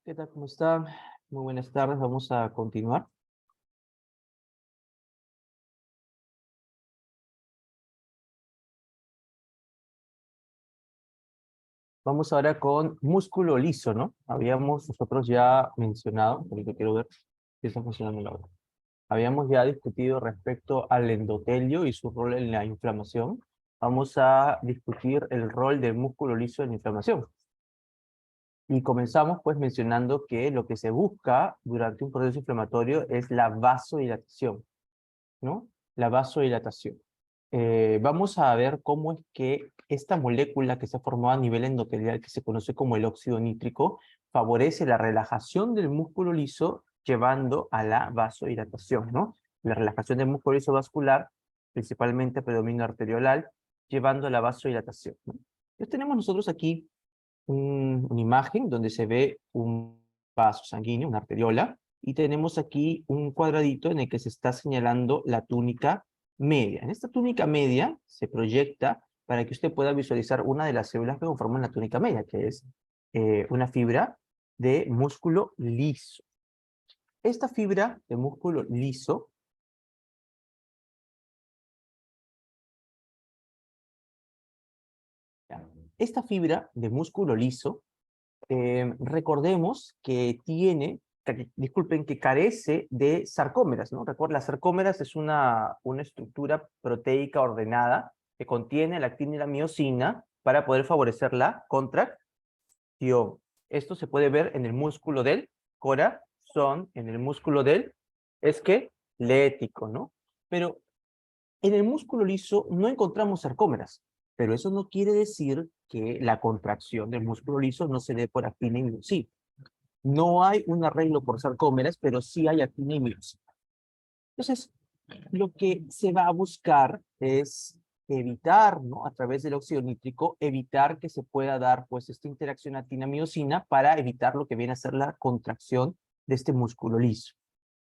¿Qué tal? ¿Cómo están? Muy buenas tardes. Vamos a continuar. Vamos ahora con músculo liso, ¿no? Habíamos nosotros ya mencionado, ahorita quiero ver si está funcionando la hora. Habíamos ya discutido respecto al endotelio y su rol en la inflamación. Vamos a discutir el rol del músculo liso en la inflamación. Y comenzamos pues mencionando que lo que se busca durante un proceso inflamatorio es la vasodilatación, ¿no? La vasodilatación. Vamos a ver cómo es que esta molécula que se ha formado a nivel endotelial, que se conoce como el óxido nítrico, favorece la relajación del músculo liso, llevando a la vasodilatación, ¿no? La relajación del músculo liso vascular, principalmente predominio arteriolal, llevando a la vasodilatación, ¿no? Entonces tenemos nosotros aquí una imagen donde se ve un vaso sanguíneo, una arteriola, y tenemos aquí un cuadradito en el que se está señalando la túnica media. En esta túnica media se proyecta para que usted pueda visualizar una de las células que conforman la túnica media, que es una fibra de músculo liso. Esta fibra de músculo liso esta fibra de músculo liso, recordemos que disculpen, que carece de sarcómeras, ¿no? Recuerden, las sarcómeras es una estructura proteica ordenada que contiene la actina y la miosina para poder favorecer la contracción. Esto se puede ver en el músculo del corazón, en el músculo del esquelético, ¿no? Pero en el músculo liso no encontramos sarcómeras, pero eso no quiere decir que la contracción del músculo liso no se dé por actina y miosina. No hay un arreglo por sarcómeras, pero sí hay actina y miosina. Entonces, lo que se va a buscar es evitar, ¿no? A través del óxido nítrico, evitar que se pueda dar, pues, esta interacción actina-miosina para evitar lo que viene a ser la contracción de este músculo liso.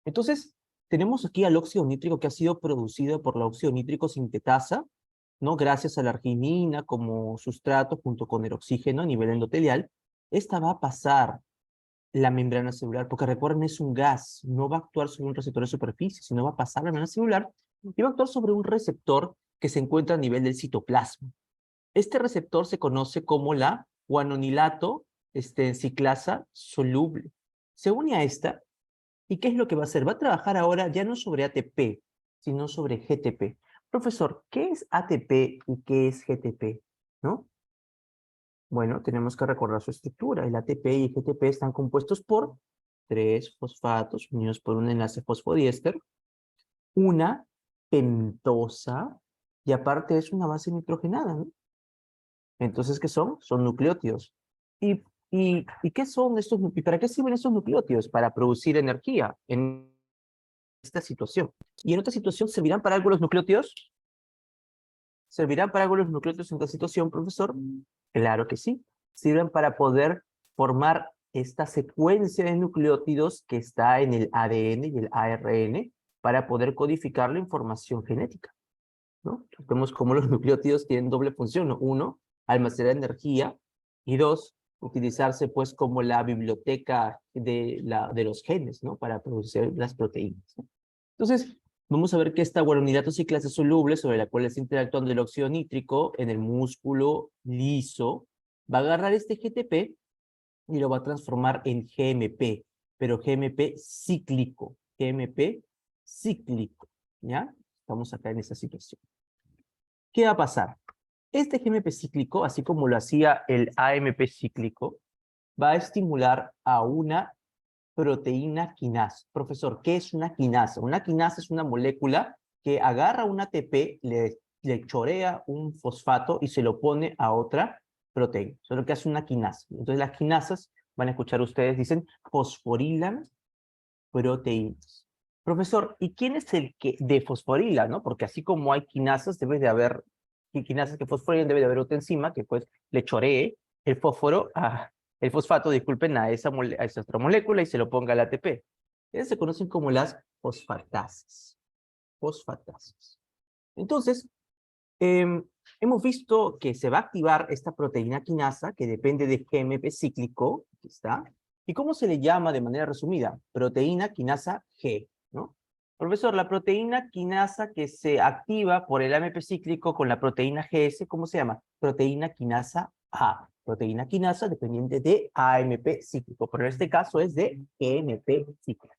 Entonces, tenemos aquí al óxido nítrico que ha sido producido por la óxido nítrico sintetasa, ¿no? Gracias a la arginina como sustrato junto con el oxígeno a nivel endotelial. Esta va a pasar la membrana celular, porque recuerden, es un gas, no va a actuar sobre un receptor de superficie, sino va a pasar la membrana celular y va a actuar sobre un receptor que se encuentra a nivel del citoplasma. Este receptor se conoce como la guanonilato ciclasa soluble. Se une a esta, ¿y qué es lo que va a hacer? Va a trabajar ahora ya no sobre ATP, sino sobre GTP. Profesor, ¿qué es ATP y qué es GTP? ¿No? Bueno, tenemos que recordar su estructura. El ATP y el GTP están compuestos por tres fosfatos unidos por un enlace fosfodiéster, una pentosa, y aparte es una base nitrogenada, ¿no? Entonces, ¿qué son? Son nucleótidos. ¿Y qué son estos? ¿Y para qué sirven estos nucleótidos? Para producir energía en esta situación. ¿Y en otra situación servirán para algo los nucleótidos? ¿Servirán para algo los nucleótidos en esta situación, profesor? Claro que sí. Sirven para poder formar esta secuencia de nucleótidos que está en el ADN y el ARN para poder codificar la información genética, ¿no? Vemos cómo los nucleótidos tienen doble función, ¿no? Uno, almacenar energía, y dos, utilizarse pues como la biblioteca de los genes, ¿no? Para producir las proteínas, ¿no? Entonces, vamos a ver que esta guanonilato ciclasa soluble, sobre la cual está interactuando el óxido nítrico en el músculo liso, va a agarrar este GTP y lo va a transformar en GMP, pero GMP cíclico, GMP cíclico, ¿ya? Estamos acá en esa situación. ¿Qué va a pasar? Este GMP cíclico, así como lo hacía el AMP cíclico, va a estimular a una proteína quinasa. Profesor, ¿qué es una quinasa? Una quinasa es una molécula que agarra un ATP, le chorea un fosfato y se lo pone a otra proteína. Eso es lo que hace una quinasa. Entonces las quinasas, van a escuchar ustedes, dicen fosforilan proteínas. Profesor, ¿y quién es el que defosforila, no? Porque así como hay quinasas, debe de haber quinasas que fosforilan, debe de haber otra enzima que pues le choree el fósforo el fosfato, disculpen, a esa otra molécula y se lo ponga al ATP. Ellas se conocen como las fosfatasas. Fosfatasas. Entonces, hemos visto que se va a activar esta proteína quinasa que depende de GMP cíclico, aquí está, ¿Y cómo se le llama de manera resumida? Proteína quinasa G, ¿no? Profesor, la proteína quinasa que se activa por el AMP cíclico con la proteína GS, ¿cómo se llama? Proteína quinasa A. Proteína quinasa dependiente de AMP cíclico, pero en este caso es de EMP cíclico.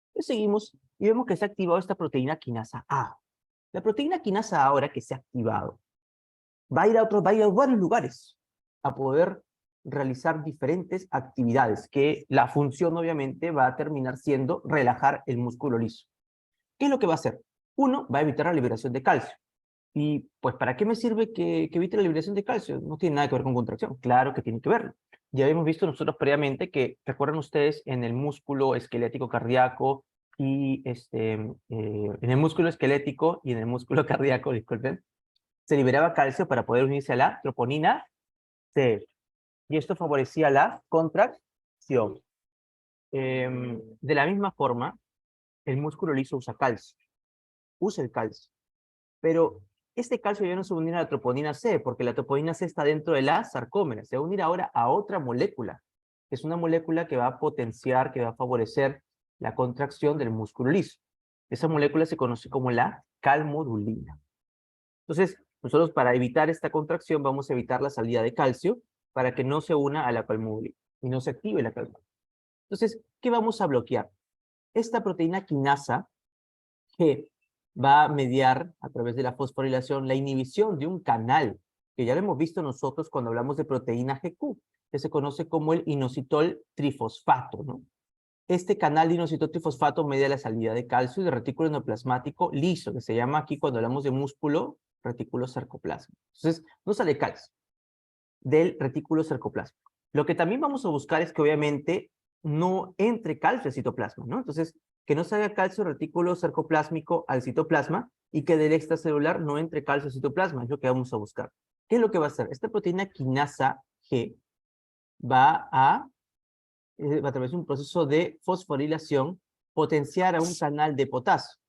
Entonces seguimos y vemos que se ha activado esta proteína quinasa A. La proteína quinasa A, ahora que se ha activado, va a ir a varios lugares a poder realizar diferentes actividades, que la función obviamente va a terminar siendo relajar el músculo liso. ¿Qué es lo que va a hacer? Uno, va a evitar la liberación de calcio. Y pues, ¿para qué me sirve que evite la liberación de calcio? No tiene nada que ver con contracción. Claro que tiene que verlo. Ya habíamos visto nosotros previamente que, ¿recuerdan ustedes en el músculo esquelético cardíaco y en el músculo esquelético y en el músculo cardíaco, disculpen, se liberaba calcio para poder unirse a la troponina C? Y esto favorecía la contracción. De la misma forma, el músculo liso usa el calcio, pero este calcio ya no se va a unir a la troponina C, porque la troponina C está dentro de la sarcómera, se va a unir ahora a otra molécula, que es una molécula que va a potenciar, que va a favorecer la contracción del músculo liso. Esa molécula se conoce como la calmodulina. Entonces, nosotros para evitar esta contracción vamos a evitar la salida de calcio para que no se una a la calmodulina y no se active la calmodulina. Entonces, ¿qué vamos a bloquear? Esta proteína quinasa que va a mediar a través de la fosforilación la inhibición de un canal, que ya lo hemos visto nosotros cuando hablamos de proteína GQ, que se conoce como el inositol trifosfato, ¿no? Este canal de inositol trifosfato media la salida de calcio y de retículo endoplasmático liso, que se llama aquí cuando hablamos de músculo, retículo sarcoplasma. Entonces, no sale calcio del retículo sarcoplasma. Lo que también vamos a buscar es que obviamente no entre calcio al citoplasma, ¿no? Entonces, que no salga calcio retículo sarcoplásmico al citoplasma y que del extracelular no entre calcio al citoplasma, es lo que vamos a buscar. ¿Qué es lo que va a hacer? Esta proteína quinasa G va a través de un proceso de fosforilación, potenciar a un canal de potasio.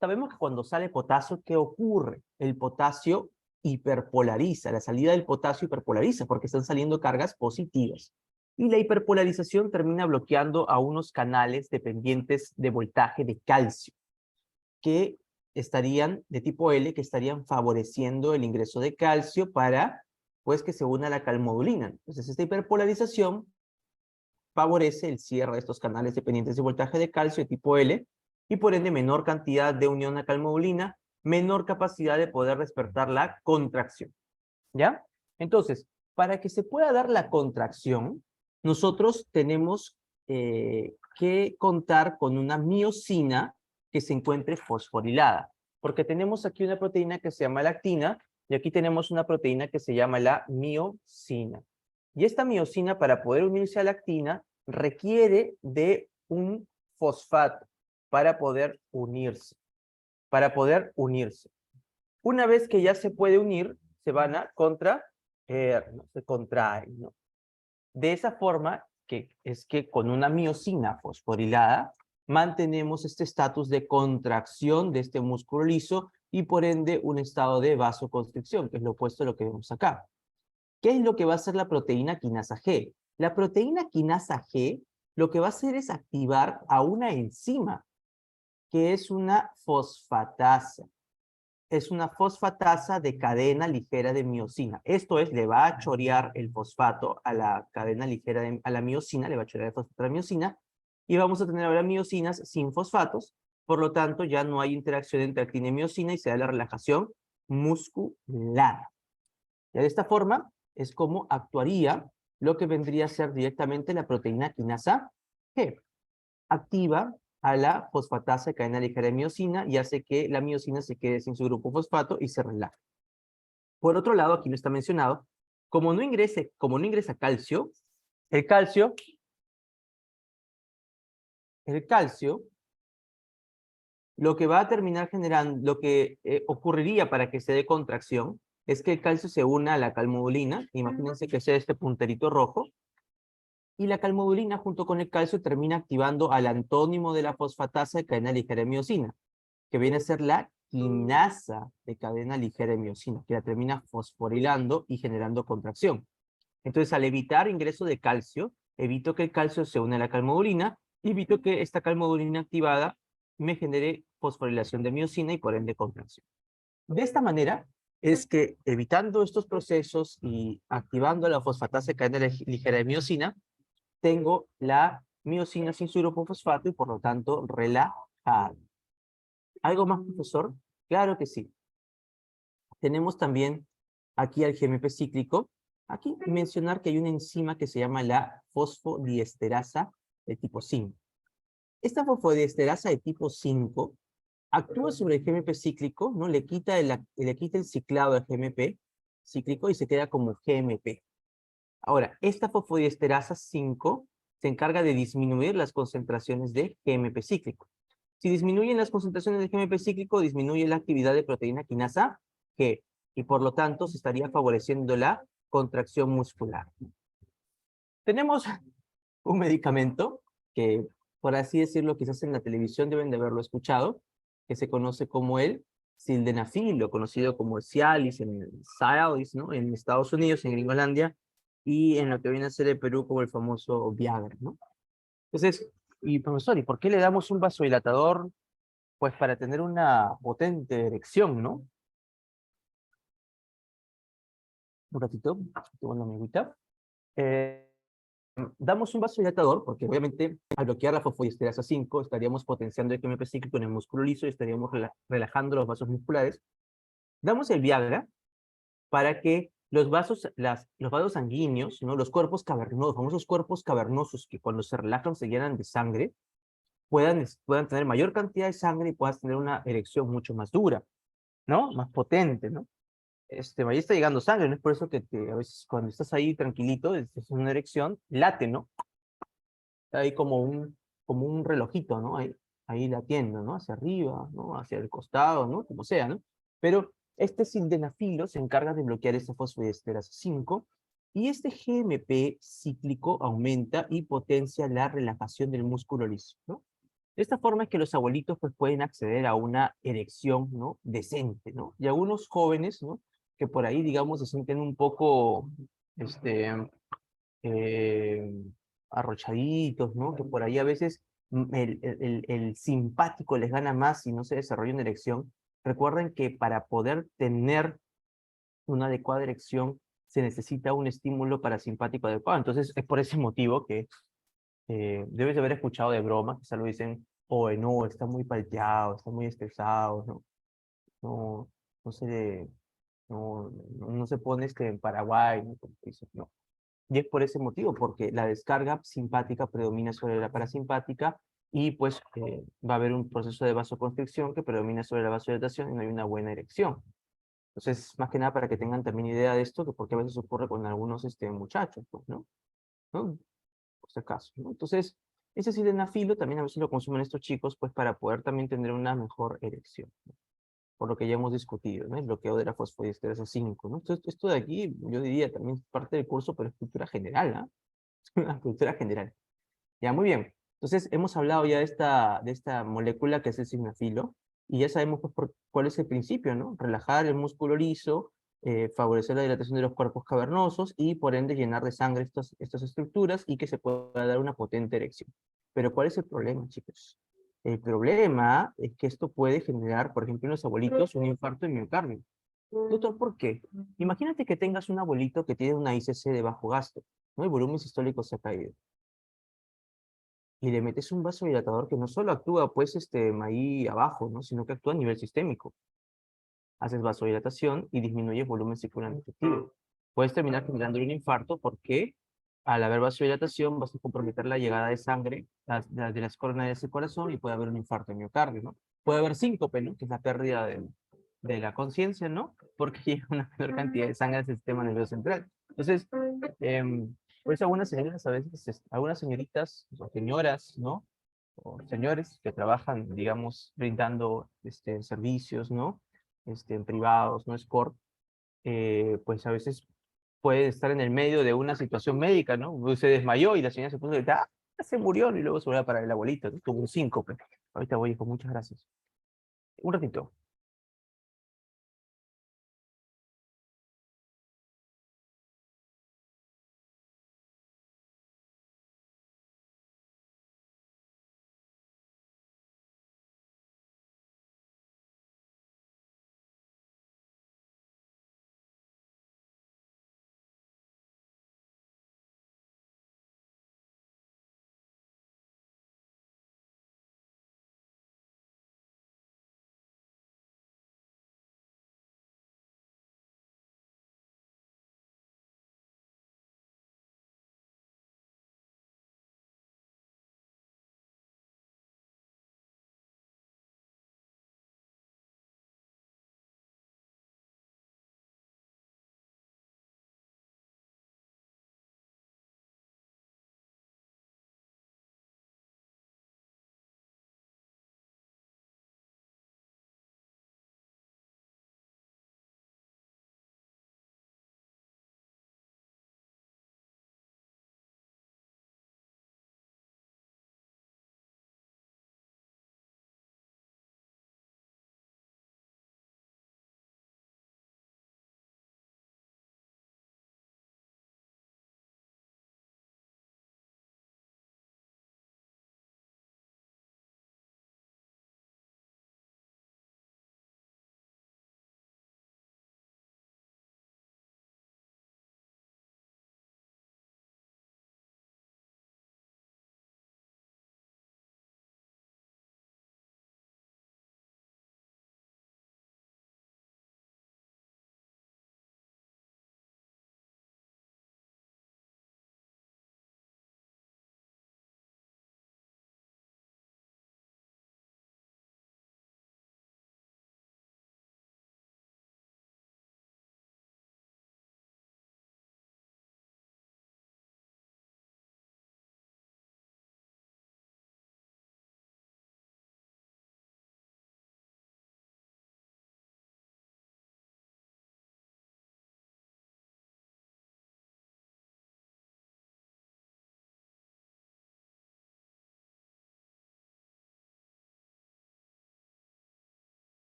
Sabemos que cuando sale potasio, ¿qué ocurre? El potasio hiperpolariza, la salida del potasio hiperpolariza porque están saliendo cargas positivas. Y la hiperpolarización termina bloqueando a unos canales dependientes de voltaje de calcio, que estarían de tipo L, que estarían favoreciendo el ingreso de calcio para, pues, que se una a la calmodulina. Entonces, esta hiperpolarización favorece el cierre de estos canales dependientes de voltaje de calcio de tipo L y por ende menor cantidad de unión a calmodulina, menor capacidad de poder despertar la contracción. ¿Ya? Entonces, para que se pueda dar la contracción, nosotros tenemos que contar con una miosina que se encuentre fosforilada, porque tenemos aquí una proteína que se llama la actina y aquí tenemos una proteína que se llama la miosina. Y esta miosina, para poder unirse a la actina, requiere de un fosfato para poder unirse. Una vez que ya se puede unir, se van a se contraen, ¿no? De esa forma, que es que con una miosina fosforilada, mantenemos este estatus de contracción de este músculo liso y por ende un estado de vasoconstricción, que es lo opuesto a lo que vemos acá. ¿Qué es lo que va a hacer la proteína quinasa G? La proteína quinasa G lo que va a hacer es activar a una enzima, que es una fosfatasa. Es una fosfatasa de cadena ligera de miosina. Esto es, le va a chorear el fosfato a la cadena ligera, a la miosina, le va a chorear el fosfato a la miosina, y vamos a tener ahora miosinas sin fosfatos, por lo tanto ya no hay interacción entre actina y miosina y se da la relajación muscular. Y de esta forma es como actuaría lo que vendría a ser directamente la proteína quinasa G. Activa a la fosfatasa de cadena ligera de miosina y hace que la miosina se quede sin su grupo fosfato y se relaje. Por otro lado, aquí no está mencionado, como no ingresa calcio, el calcio lo que va a terminar generando, lo que ocurriría para que se dé contracción, es que el calcio se una a la calmodulina, imagínense que sea este punterito rojo, y la calmodulina junto con el calcio termina activando al antónimo de la fosfatasa de cadena ligera de miosina, que viene a ser la quinasa de cadena ligera de miosina, que la termina fosforilando y generando contracción. Entonces, al evitar ingreso de calcio, evito que el calcio se une a la calmodulina y evito que esta calmodulina activada me genere fosforilación de miocina y por ende contracción. De esta manera es que evitando estos procesos y activando la fosfatasa de cadena ligera de miocina, tengo la miocina sin fosfato y por lo tanto relajada. ¿Algo más, profesor? Claro que sí. Tenemos también aquí al GMP cíclico. Aquí mencionar que hay una enzima que se llama la fosfodiesterasa de tipo 5. Esta fosfodiesterasa de tipo 5 actúa sobre el GMP cíclico, ¿no? Le quita el ciclado al GMP cíclico y se queda como GMP. Ahora, esta fosfodiesterasa 5 se encarga de disminuir las concentraciones de GMP cíclico. Si disminuyen las concentraciones de GMP cíclico, disminuye la actividad de proteína quinasa G, y por lo tanto se estaría favoreciendo la contracción muscular. Tenemos un medicamento que, por así decirlo, quizás en la televisión deben de haberlo escuchado, que se conoce como el sildenafil, o conocido como Cialis, Cialis, ¿no? En Estados Unidos, en Gringolandia, y en lo que viene a ser el Perú como el famoso Viagra, ¿no? Entonces, y profesor, ¿y por qué le damos un vasodilatador? Pues para tener una potente erección, ¿no? Un ratito, tengo una amiguita. Damos un vasodilatador porque obviamente al bloquear la fosfodiesterasa 5 estaríamos potenciando el GMP cíclico en el músculo liso y estaríamos relajando los vasos musculares. Damos el Viagra para que los vasos sanguíneos, ¿no? Los cuerpos cavernosos, famosos cuerpos cavernosos que cuando se relajan se llenan de sangre, puedan tener mayor cantidad de sangre y puedas tener una erección mucho más dura, ¿no? Más potente, ¿no? Ahí está llegando sangre, ¿no? Es por eso que a veces cuando estás ahí tranquilito, es una erección, late, ¿no? Está ahí como un relojito, ¿no? Ahí latiendo, ¿no? Hacia arriba, ¿no? Hacia el costado, ¿no? Como sea, ¿no? Pero este sildenafilo se encarga de bloquear esta fosfodiesterasa 5 y este GMP cíclico aumenta y potencia la relajación del músculo liso, ¿no? De esta forma es que los abuelitos pues, pueden acceder a una erección, ¿no? Decente, ¿no? Y algunos jóvenes, ¿no? Que por ahí, digamos, se sienten un poco, este, eh, arrochaditos, ¿no? Que por ahí a veces el simpático les gana más y no se desarrolla una erección. Recuerden que para poder tener una adecuada erección se necesita un estímulo parasimpático adecuado. Entonces es por ese motivo que debes de haber escuchado de broma, que solo dicen, oye, no, está muy palteado, está muy estresado, no, no, no se, no se pone en Paraguay, ¿no? Como dicen, no. Y es por ese motivo, porque la descarga simpática predomina sobre la parasimpática y pues va a haber un proceso de vasoconstricción que predomina sobre la vasodilatación y no hay una buena erección. Entonces, más que nada para que tengan también idea de esto, que porque a veces ocurre con algunos muchachos, pues, ¿no? ¿No? Por si acaso, ¿no? Entonces, ese sildenafilo también a veces lo consumen estos chicos, pues para poder también tener una mejor erección, ¿no? Por lo que ya hemos discutido, ¿no? El bloqueo de la fosfodiesterasa 5, ¿no? Esto de aquí, yo diría también es parte del curso, pero es cultura general, ¿ah? Una cultura general. Ya, muy bien. Entonces, hemos hablado ya de esta molécula que es el sildenafilo, y ya sabemos pues, cuál es el principio, ¿no? Relajar el músculo liso, favorecer la dilatación de los cuerpos cavernosos y por ende llenar de sangre estas estructuras y que se pueda dar una potente erección. Pero ¿cuál es el problema, chicos? El problema es que esto puede generar, por ejemplo, en los abuelitos, un infarto de miocardio. Doctor, ¿por qué? Imagínate que tengas un abuelito que tiene una ICC de bajo gasto, ¿no? El volumen sistólico se ha caído y le metes un vasodilatador que no solo actúa pues ahí abajo, ¿no? Sino que actúa a nivel sistémico. Haces vasodilatación y disminuye el volumen circulante efectivo. Puedes terminar generando un infarto porque al haber vasodilatación vas a comprometer la llegada de sangre de las coronarias del corazón y puede haber un infarto de miocardio, ¿no? Puede haber síncope, ¿no? Que es la pérdida de la conciencia, ¿no? Porque llega una menor cantidad de sangre al sistema nervioso central. Entonces, por eso algunas señoras a veces, algunas señoritas o señoras, ¿no? O señores que trabajan, digamos, brindando servicios, ¿no? En privados, ¿no? Sport, pues a veces puede estar en el medio de una situación médica, ¿no? Se desmayó y la señora se puso a gritar, ¡ah! Se murió, y luego se volvió para el abuelito, ¿no? Tuvo un síncope. Ahorita voy, hijo, muchas gracias. Un ratito.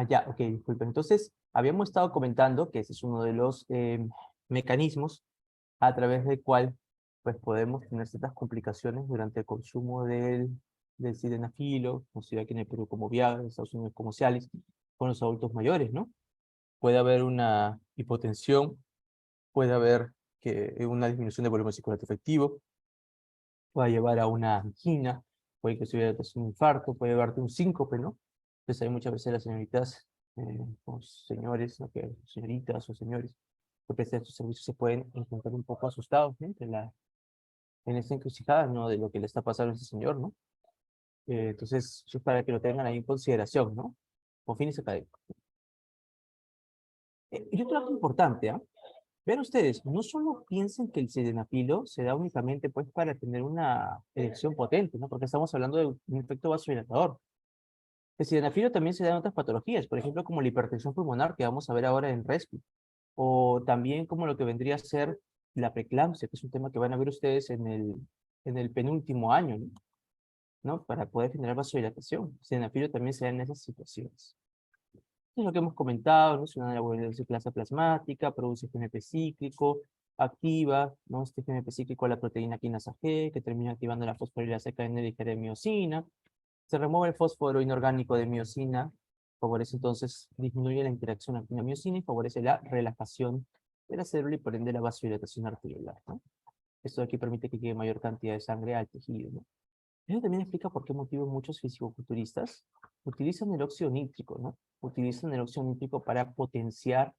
Ya, ok, disculpen. Entonces, habíamos estado comentando que ese es uno de los mecanismos a través del cual pues, podemos tener ciertas complicaciones durante el consumo del sildenafilo, conocido aquí en el Perú como Viagra, en Estados Unidos como Cialis, con los adultos mayores, ¿no? Puede haber una hipotensión, puede haber una disminución del volumen circulatorio efectivo, puede llevar a una angina, puede que se un infarto, puede llevarte un síncope, ¿no? Entonces hay muchas veces las señoritas, o señores, ¿no? Señoritas o señores que prestan estos servicios se pueden encontrar un poco asustados, ¿no? En esta encrucijada, ¿no? De lo que le está pasando a ese señor, ¿no? Entonces, eso es para que lo tengan ahí en consideración, ¿no? Con fines académicos. Y otro dato importante, ¿ah? Vean ustedes, no solo piensen que el sildenafilo se da únicamente pues para tener una erección potente, ¿no? Porque estamos hablando de un efecto vasodilatador. El sildenafilo también se da en otras patologías, por ejemplo, como la hipertensión pulmonar que vamos a ver ahora en RESPI, o también como lo que vendría a ser la preeclampsia, que es un tema que van a ver ustedes en el penúltimo año, ¿no? ¿No? Para poder generar vasodilatación. El sildenafilo también se da en esas situaciones. Es lo que hemos comentado, ¿no? Es una clase plasmática, produce GMP cíclico, activa, ¿no? Este GMP cíclico a la proteína quinasa G, que termina activando la fosforilasa cadena ligera de miosina. Se remueve el fósforo inorgánico de miosina, favorece entonces, disminuye la interacción actina-miosina y favorece la relajación de la célula y por ende la vasodilatación arteriolar, ¿no? Esto de aquí permite que llegue mayor cantidad de sangre al tejido, ¿no? Eso también explica por qué motivo muchos fisicoculturistas utilizan el óxido nítrico, ¿no? Utilizan el óxido nítrico para potenciar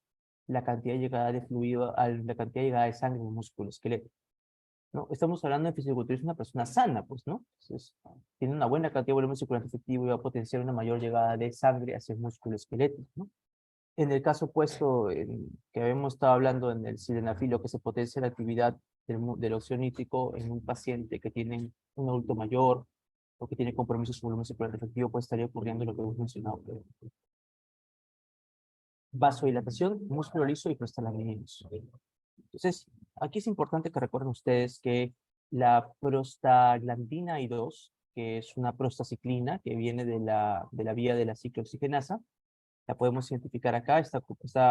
la cantidad de llegada de fluido, la cantidad de llegada de sangre en el músculo esqueleto, ¿no? Estamos hablando de fisicoculturismo de una persona sana, pues, ¿no? Entonces, tiene una buena cantidad de volumen circulante efectivo y va a potenciar una mayor llegada de sangre hacia el músculo esqueleto, ¿no? En el caso opuesto, que habíamos estado hablando en el sildenafilo, que se potencia la actividad del óxido nítrico en un paciente que tiene un adulto mayor o que tiene compromisos con volumen circulante efectivo, pues estaría ocurriendo lo que hemos mencionado. Vasodilatación, músculo liso y prostaglandinos. Entonces, aquí es importante que recuerden ustedes que la prostaglandina I2, que es una prostaciclina que viene de la vía de la ciclooxigenasa, la podemos identificar acá, está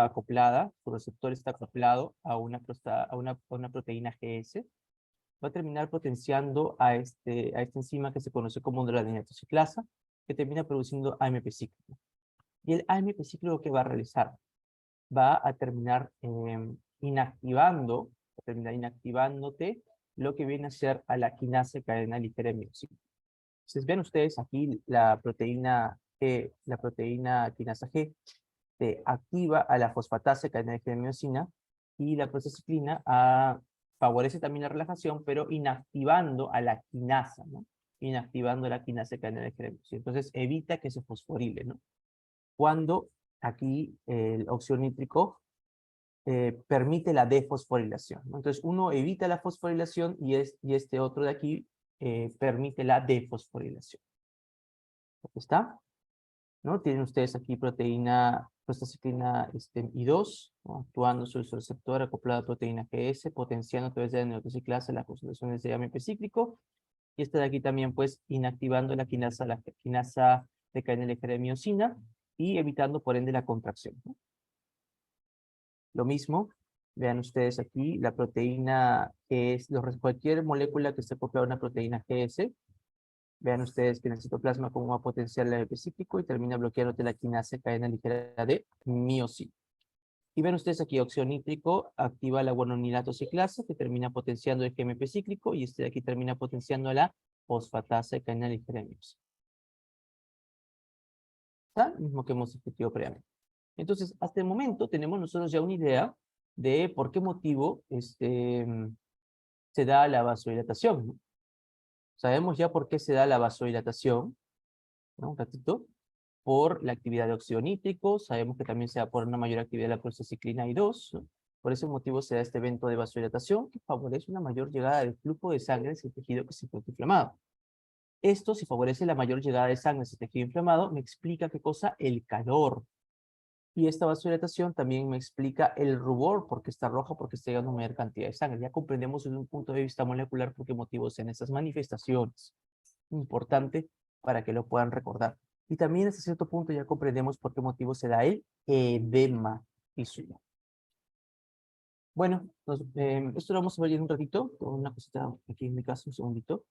acoplada, su receptor está acoplado a una proteína GS, va a terminar potenciando a esta enzima que se conoce como la ciclasa, que termina produciendo AMP cíclico. Y el AMP cíclico que va a realizar, va a terminar inactivándote lo que viene a ser a la quinasa cadena ligera de miosina. Entonces ven ustedes aquí la proteína quinasa G se activa a la fosfatasa cadena ligera de miosina y la prostaciclina favorece también la relajación, pero inactivando a la quinasa, ¿no? Inactivando la quinasa cadena ligera de miosina. Entonces evita que se fosforile, ¿no? Cuando aquí el óxido nítrico permite la defosforilación, ¿no? Entonces uno evita la fosforilación y este otro de aquí permite la defosforilación. ¿Aquí está? ¿No? Tienen ustedes aquí prostaciclina I2, ¿no? Actuando sobre su receptor acoplado a proteína GS, potenciando a través de la neurociclasa las concentraciones de AMP cíclico. Y este de aquí también, pues, inactivando la quinasa de cadena ligera de miosina y evitando, por ende, la contracción, ¿no? Lo mismo, vean ustedes aquí, la proteína que es, cualquier molécula que esté acoplada a una proteína GS, vean ustedes que en el citoplasma cómo va a potenciar el AMP cíclico y termina bloqueando la quinasa cadena ligera de miosina. Y ven ustedes aquí, óxido nítrico activa la guanonilato ciclasa que termina potenciando el GMP cíclico y este de aquí termina potenciando la fosfatasa cadena ligera de miosina. ¿Está? Mismo que hemos discutido previamente. Entonces, hasta el momento tenemos nosotros ya una idea de por qué motivo se da la vasodilatación, ¿no? Sabemos ya por qué se da la vasodilatación, ¿no? Un ratito. Por la actividad de óxido nítrico, sabemos que también se da por una mayor actividad de la prostaciclina I2, ¿no? Por ese motivo se da este evento de vasodilatación que favorece una mayor llegada del flujo de sangre hacia el tejido que se encuentra inflamado. Esto, si favorece la mayor llegada de sangre hacia el tejido inflamado, me explica qué cosa, el calor. Y esta vasodilatación también me explica el rubor, porque está rojo, porque está llegando mayor cantidad de sangre. Ya comprendemos desde un punto de vista molecular por qué motivos en estas manifestaciones. Importante para que lo puedan recordar. Y también hasta cierto punto ya comprendemos por qué motivo se da el edema visual. Bueno, esto lo vamos a ver en un ratito, con una cosita aquí en mi caso, un segundito.